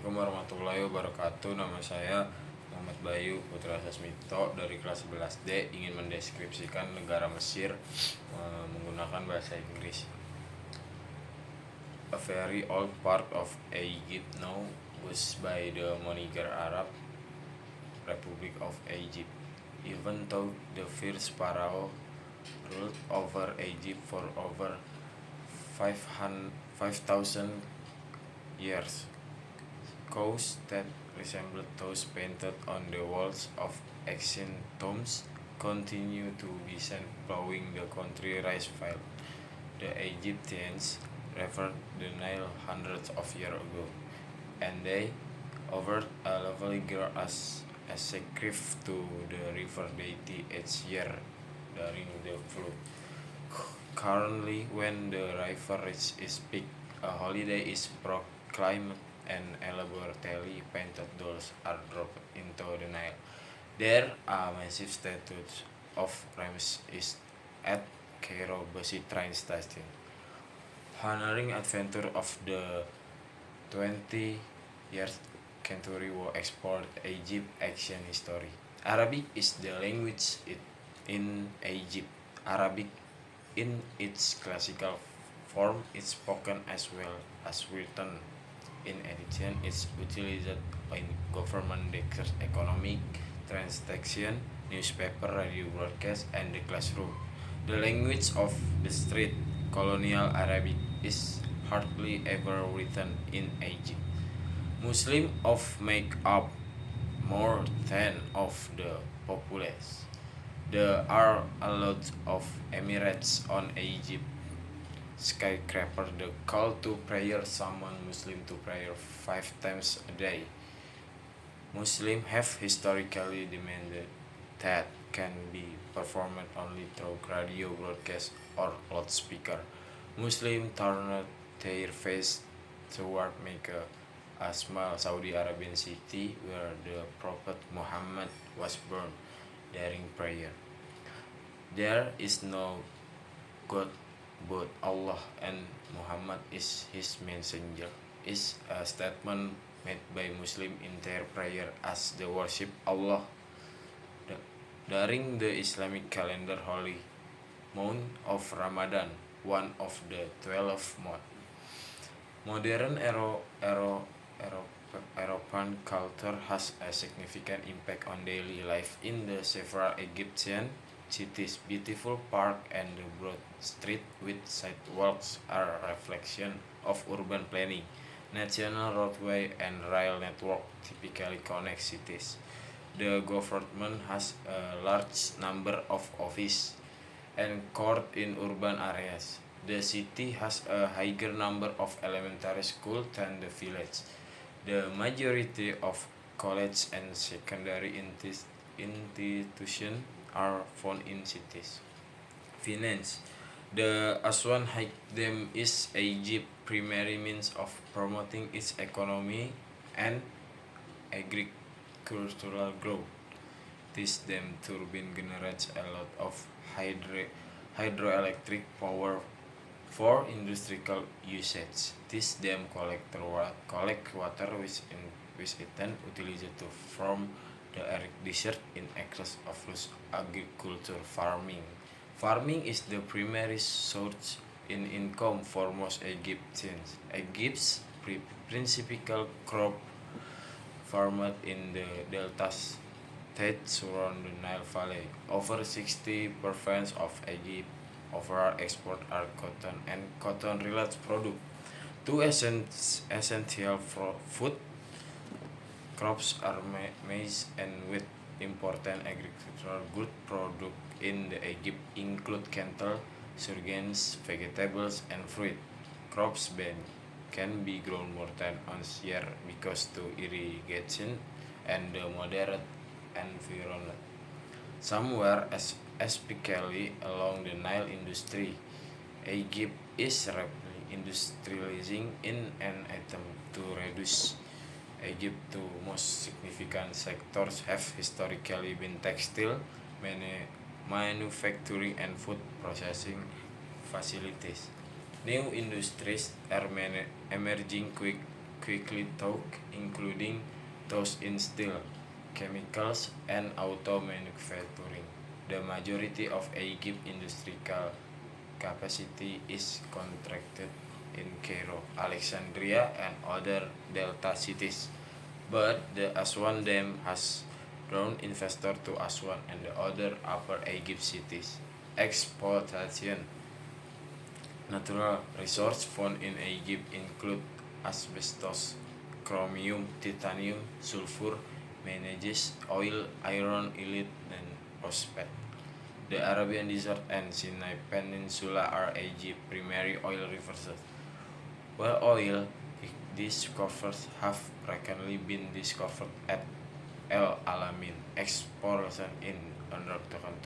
Assalamualaikum warahmatullahi wabarakatuh. Nama saya Muhammad Bayu Putra Sasmito dari kelas 11D, ingin mendeskripsikan negara Mesir menggunakan bahasa Inggris. A very old part of Egypt now was by the Moniger Arab Republic of Egypt. Even though the first pharaoh ruled over Egypt for over 5,000 years, cows that resembled those painted on the walls of ancient tombs continue to be seen plowing the country rice field. The Egyptians revered the Nile hundreds of years ago, and they offered a lovely girl as a gift to the river deity each year during the flood. Currently, when the river reaches its peak, a holiday is proclaimed and elaborately painted dolls are dropped into the Nile. There are massive statues of Ramses at Cairo Busy train station, honoring adventure of the 20th century war explored Egypt ancient history. Arabic is the language in Egypt. Arabic in its classical form is spoken as well as written. In addition, it's utilized in government decrees, economic transaction, newspaper, radio broadcast, and the classroom. The language of the street, colonial Arabic, is hardly ever written in Egypt. Muslims of make up more than of the populace. There are a lot of emirates on Egypt skyscraper. The call to prayer summon Muslim to prayer 5 times a day. Muslims have historically demanded that can be performed only through radio broadcast or loudspeaker. Muslims turned their face toward Mecca, a small Saudi Arabian city where the Prophet Muhammad was born, during prayer. There is no God but Allah and Muhammad is his messenger is a statement made by Muslim in their prayer as they worship Allah. During the Islamic calendar holy month of Ramadan, one of the 12 months. Modern European culture has a significant impact on daily life in the several Egyptian cities. Beautiful park and the broad street with sidewalks are a reflection of urban planning. National roadway and rail network typically connect cities. The government has a large number of offices and court in urban areas. The city has a higher number of elementary schools than the village. The majority of college and secondary institutions are found in cities. Finance. The Aswan High Dam is Egypt's primary means of promoting its economy and agricultural growth. This dam turbine generates a lot of hydroelectric power for industrial usage. This dam collect water which it then utilized to form the arid desert in excess of loose agriculture farming. Farming is the primary source in income for most Egyptians. Egypt's principal crop farmed in the deltas that surround the Nile Valley. Over 60% of Egypt overall export are cotton and cotton-related products. Two essential food crops are maize and wheat. Important agricultural goods produced in the Egypt include cattle, sugarcane, vegetables, and fruit. Crops can be grown more than once a year because to irrigation and the moderate environment. Somewhere, especially along the Nile industry, Egypt is rapidly industrializing in an attempt to reduce Egypt's two most significant sectors have historically been textile manufacturing and food processing facilities. New industries are emerging quickly took, including those in steel, chemicals, and auto manufacturing. The majority of Egypt's industrial capacity is contracted in Cairo, Alexandria, and other delta cities. But the Aswan Dam has drawn investors to Aswan and the other Upper Egypt cities. Exploitation. Natural resources found in Egypt include asbestos, chromium, titanium, sulfur, manganese, oil, iron, lead, and phosphate. The Arabian Desert and Sinai Peninsula are Egypt's primary oil resources. While oil discoveries have frequently been discovered at El Alamein exploration in under